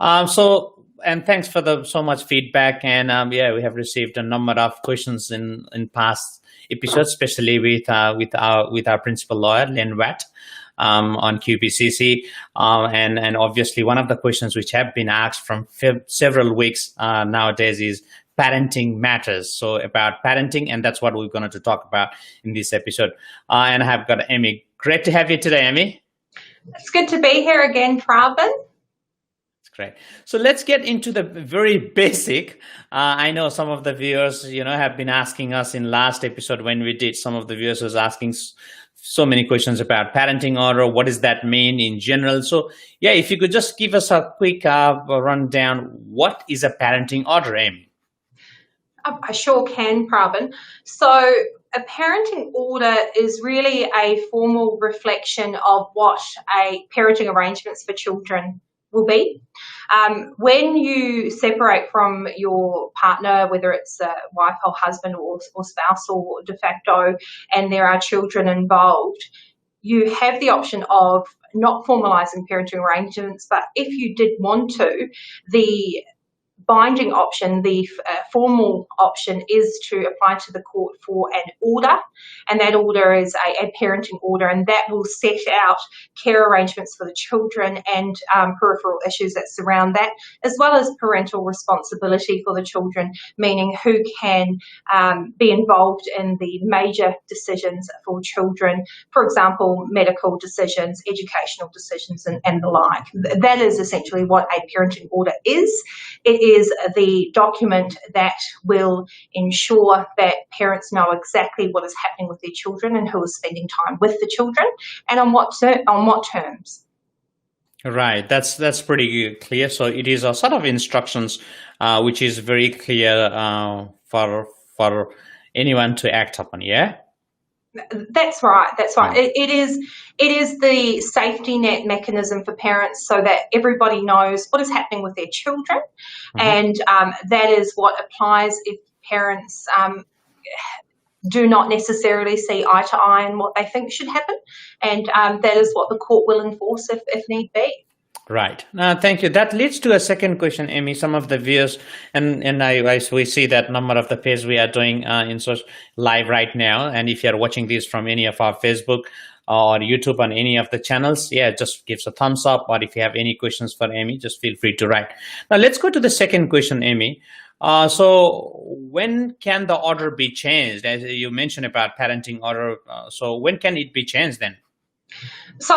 And thanks for the so much feedback. And yeah, we have received a number of questions in past episodes, especially with our principal lawyer, Len Watt, on QPCC. And obviously, one of the questions which have been asked from several weeks nowadays is parenting matters. So about parenting, and that's what we're going to talk about in this episode. And I have got Amy. Great to have you today, Amy. It's good to be here again, Pravin. Great. So let's get into the very basic. I know some of the viewers, have been asking us in last episode when we did. Some of the viewers was asking so many questions about parenting order. What does that mean in general? So yeah, if you could just give us a quick rundown. What is a parenting order, Amy? I sure can, Pravin. So a parenting order is really a formal reflection of what a parenting arrangements for children will be. When you separate from your partner, whether it's a wife or husband or spouse or de facto, and there are children involved, you have the option of not formalising parenting arrangements, but if you did want to, the binding option, the formal option, is to apply to the court for an order, and that order is a parenting order, and that will set out care arrangements for the children and peripheral issues that surround that, as well as parental responsibility for the children, meaning who can be involved in the major decisions for children, for example, medical decisions, educational decisions, and the like. That is essentially what a parenting order is. It is the document that will ensure that parents know exactly what is happening with their children and who is spending time with the children and on what terms. Right, that's pretty clear. So it is a sort of instructions which is very clear for anyone to act upon. Yeah. That's right. It is the safety net mechanism for parents so that everybody knows what is happening with their children, and that is what applies if parents do not necessarily see eye to eye on what they think should happen, and that is what the court will enforce if need be. Right. Thank you. That leads to a second question, Amy. Some of the viewers, and we see that number of the page we are doing in live right now. And if you are watching this from any of our Facebook or YouTube on any of the channels, yeah, just give us a thumbs up. Or if you have any questions for Amy, just feel free to write. Now let's go to the second question, Amy. So when can the order be changed? As you mentioned about parenting order, so when can it be changed then? So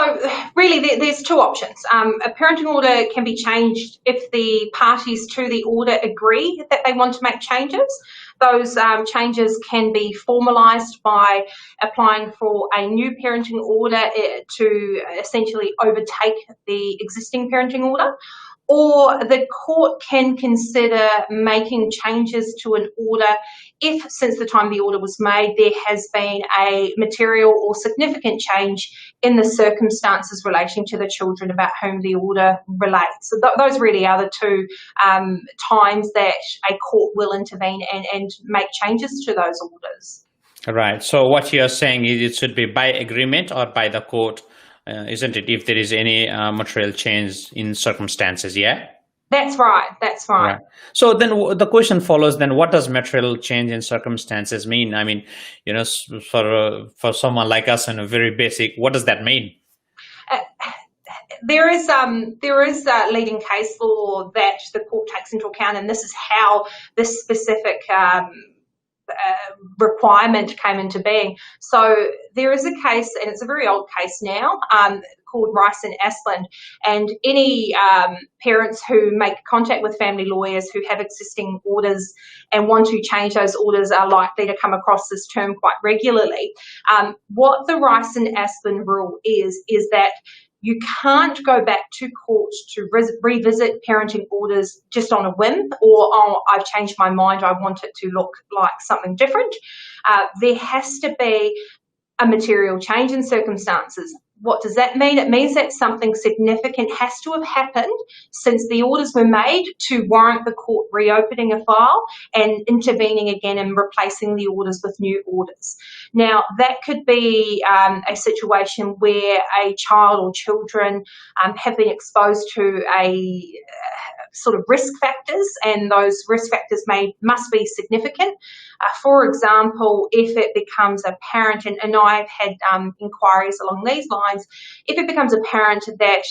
really there's two options. A parenting order can be changed if the parties to the order agree that they want to make changes. Those changes can be formalised by applying for a new parenting order to essentially overtake the existing parenting order, or the court can consider making changes to an order if, since the time the order was made, there has been a material or significant change in the circumstances relating to the children about whom the order relates. So those really are the two times that a court will intervene and make changes to those orders. Right. So what you're saying is it should be by agreement or by the court, isn't it, if there is any material change in circumstances, yeah? That's right. Right. So then the question follows, then what does material change in circumstances mean? I mean, for someone like us and a very basic, what does that mean? There is leading case law that the court takes into account, and this is how this specific requirement came into being. So there is a case, and it's a very old case now, called Rice and Asplund, and any parents who make contact with family lawyers who have existing orders and want to change those orders are likely to come across this term quite regularly. What the Rice and Asplund rule is that you can't go back to court to revisit parenting orders just on a whim, or, oh, I've changed my mind, I want it to look like something different. There has to be a material change in circumstances. What does that mean? It means that something significant has to have happened since the orders were made to warrant the court reopening a file and intervening again and replacing the orders with new orders. Now, that could be a situation where a child or children have been exposed to a sort of risk factors, and those risk factors must be significant. For example, if it becomes apparent, and I've had inquiries along these lines, if it becomes apparent that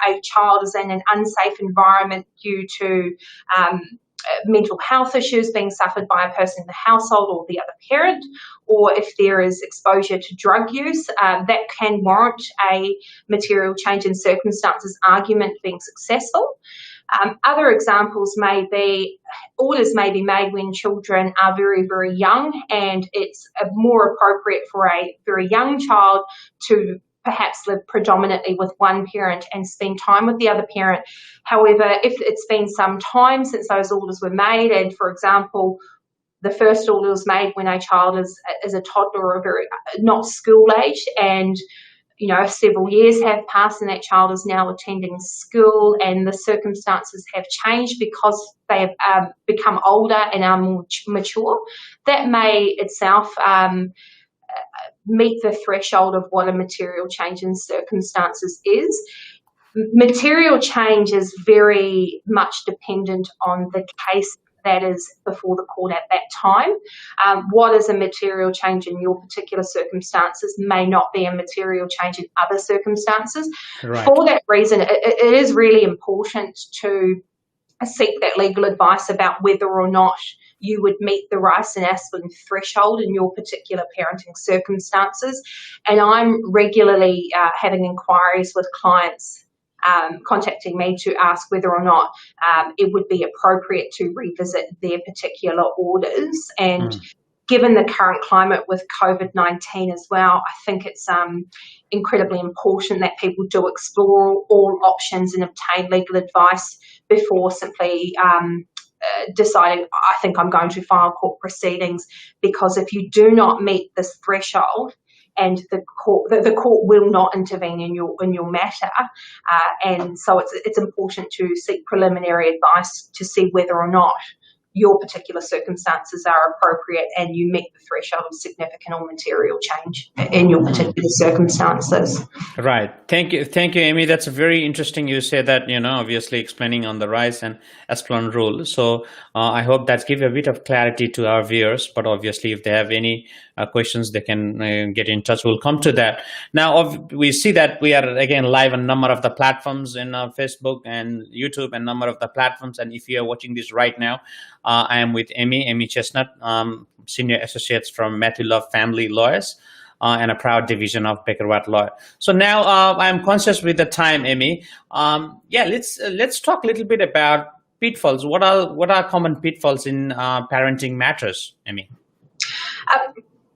a child is in an unsafe environment due to mental health issues being suffered by a person in the household or the other parent, or if there is exposure to drug use, that can warrant a material change in circumstances argument being successful. Other examples may be orders may be made when children are very, very young, and it's more appropriate for a very young child to perhaps live predominantly with one parent and spend time with the other parent. However, if it's been some time since those orders were made, and for example, the first order was made when a child is a toddler or very not school age, and several years have passed and that child is now attending school and the circumstances have changed because they have become older and are more mature, that may itself meet the threshold of what a material change in circumstances is. Material change is very much dependent on the case that is before the court at that time. What is a material change in your particular circumstances may not be a material change in other circumstances. Right. For that reason, it is really important to seek that legal advice about whether or not you would meet the rice and aspirin threshold in your particular parenting circumstances. And I'm regularly having inquiries with clients contacting me to ask whether or not it would be appropriate to revisit their particular orders. And given the current climate with COVID-19 as well, I think it's incredibly important that people do explore all options and obtain legal advice before simply deciding, I think I'm going to file court proceedings, because if you do not meet this threshold, and the court will not intervene in your matter, and so it's important to seek preliminary advice to see whether or not your particular circumstances are appropriate and you meet the threshold of significant or material change in your particular circumstances. Right. Thank you, Amy. That's very interesting. You say that, obviously explaining on the rice and aspirin rule. So I hope that's give a bit of clarity to our viewers. But obviously, if they have any questions, they can get in touch. We'll come to that. Now, we see that we are again live on a number of the platforms in Facebook and YouTube and number of the platforms. And if you are watching this right now, I am with Amy Chestnut, Senior Associates from Matthew Love Family Lawyers, and a proud division of Baker Watt Law. So now I'm conscious with the time, Amy. Let's talk a little bit about pitfalls. What are common pitfalls in parenting matters, Amy?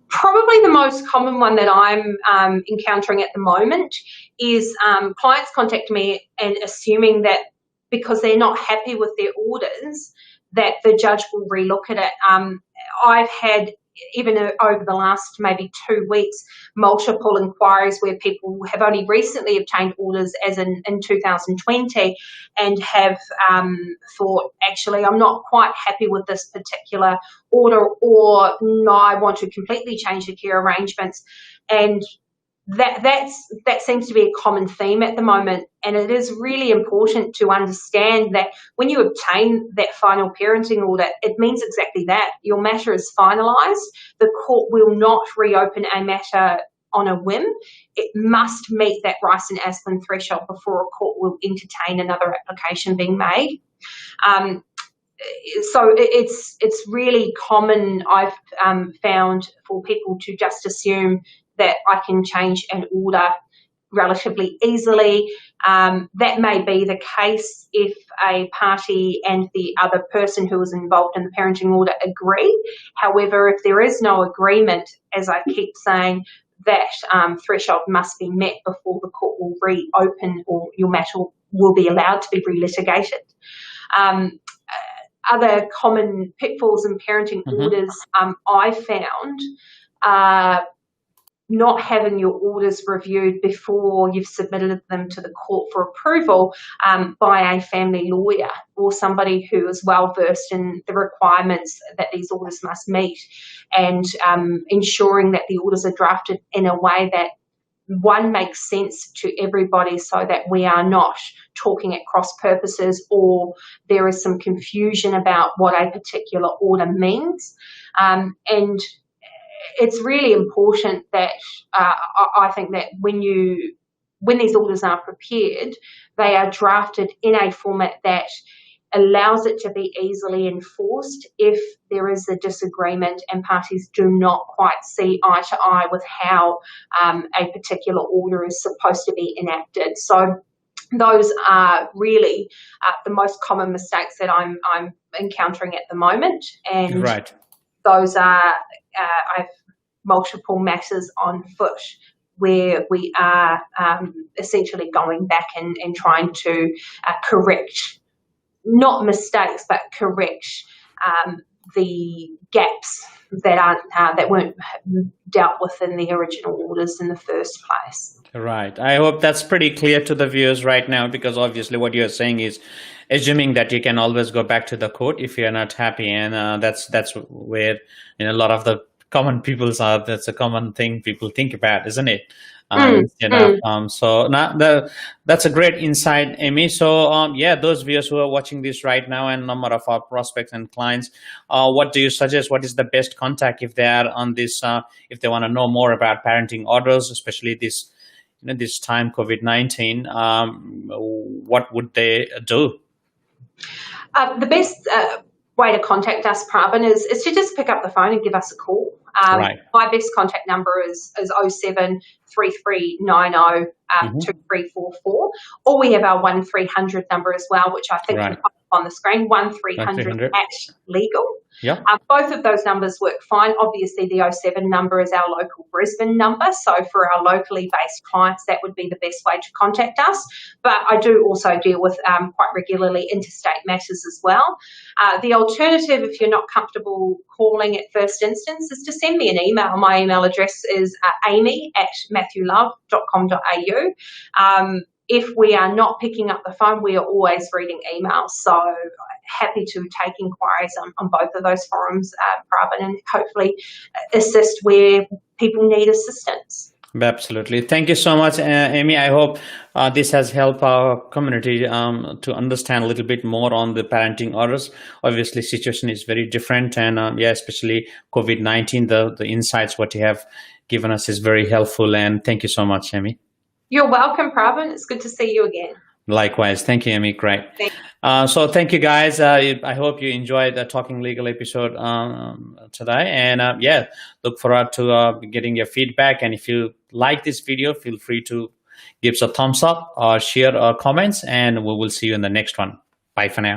Probably the most common one that I'm encountering at the moment is clients contact me and assuming that because they're not happy with their orders, that the judge will relook at it. I've had, even over the last maybe 2 weeks, multiple inquiries where people have only recently obtained orders, as in 2020, and have thought, actually, I'm not quite happy with this particular order, or no, I want to completely change the care arrangements. And that seems to be a common theme at the moment, and it is really important to understand that when you obtain that final parenting order, it means exactly that. Your matter is finalised. The court will not reopen a matter on a whim. It must meet that rice and aspirin threshold before a court will entertain another application being made. So it's really common, I've found, for people to just assume that I can change an order relatively easily. That may be the case if a party and the other person who is involved in the parenting order agree. However, if there is no agreement, as I keep saying, that threshold must be met before the court will reopen or your matter will be allowed to be relitigated. Other common pitfalls in parenting orders I found are not having your orders reviewed before you've submitted them to the court for approval by a family lawyer or somebody who is well versed in the requirements that these orders must meet, and ensuring that the orders are drafted in a way that one makes sense to everybody, so that we are not talking at cross purposes or there is some confusion about what a particular order means. And it's really important that I think that when these orders are prepared, they are drafted in a format that allows it to be easily enforced if there is a disagreement and parties do not quite see eye to eye with how a particular order is supposed to be enacted. So those are really the most common mistakes that I'm encountering at the moment, and Right. those are I've multiple matters on foot where we are essentially going back and trying to correct, not mistakes, but correct the gaps that weren't dealt with in the original orders in the first place. Right. I hope that's pretty clear to the viewers right now, because obviously what you're saying is assuming that you can always go back to the court if you're not happy, and that's where a lot of the common people's are. That's a common thing people think about, isn't it? So now that's a great insight, Amy. So yeah, those viewers who are watching this right now, and number of our prospects and clients, what do you suggest? What is the best contact if they are on this? If they want to know more about parenting orders, especially this, this time COVID-19, what would they do? The best way to contact us, Pravin, is to just pick up the phone and give us a call. Right. My best contact number is 07 3390 2344, or we have our 1300 number as well, which I think Right. you pop up on the screen, 1300 at legal. Yeah. Both of those numbers work fine. Obviously, the 07 number is our local Brisbane number, so for our locally based clients, that would be the best way to contact us. But I do also deal with quite regularly interstate matters as well. The alternative, if you're not comfortable calling at first instance, is to send me an email. My email address is amy@matthewlove.com.au. If we are not picking up the phone, we are always reading emails. So happy to take inquiries on both of those forums, Pravin, and hopefully assist where people need assistance. Absolutely. Thank you so much, Amy. I hope this has helped our community to understand a little bit more on the parenting orders. Obviously, situation is very different, and yeah, especially COVID-19, the insights what you have given us is very helpful. And thank you so much, Amy. You're welcome, Pravin. It's good to see you again. Likewise. Thank you, Amy. Great. So thank you, guys. I hope you enjoyed the Talking Legal episode today. And yeah, look forward to getting your feedback. And if you like this video, feel free to give us a thumbs up or share or comments. And we will see you in the next one. Bye for now.